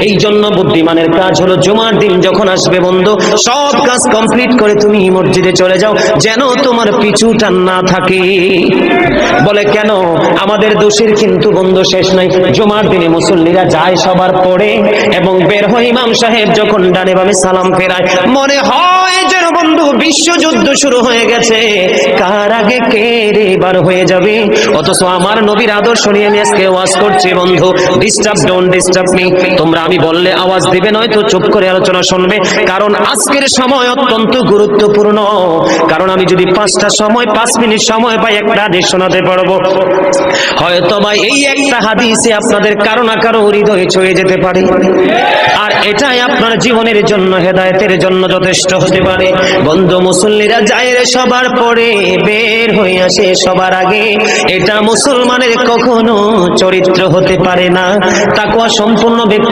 এই জন্য বুদ্ধিমানের কাজ হলো জুমার দিন যখন আসবে বন্ধু, সব কাজ কমপ্লিট করে তুমি মসজিদে চলে যাও, যেন তোমার পিছু টান না থাকে। বলে কেন? আমাদের দোষের কিন্তু বন্ধু শেষ নাই। জুমার দিনে মুসল্লিরা যায় সবার পরে এবং বের হয়, ইমাম সাহেব যখন ডানে বামে সালাম ফেরায়, মনে হয় যেন বন্ধু বিশ্বযুদ্ধ শুরু হয়ে গেছে, কার আগে কে রে এবার হয়ে যাবে। অথচ আমার নবীর আদর্শ নিয়ে আমি আজকে ওয়াজ করছি বন্ধু, ডিস্টার্ব ডোন্ট ডিস্টার্ব মি। তোমরা আমি বললে আওয়াজ দিবে, নয়তো চুপ করে আলোচনা শুনবে, কারণ আজকের সময় অত্যন্ত গুরুত্বপূর্ণ। কারণ আমি যদি 5 মিনিট সময় পাই, একটা হাদিস শোনাতে পারবো। হয়তো বা এই একটা হাদিসে আপনাদের কারো না কারো হৃদয়ে ছুঁয়ে যেতে পারে, আর এটাই আপনার জীবনের জন্য, হেদায়েতের জন্য যথেষ্ট হতে পারে। বন্ধু, মুসল্লিরা যায় রে সবার পরে, বের হয়ে আসে সবার আগে, এটা মুসলমানের কখনো চরিত্র হতে পারে না। তাকওয়া সম্পূর্ণ ব্যক্তি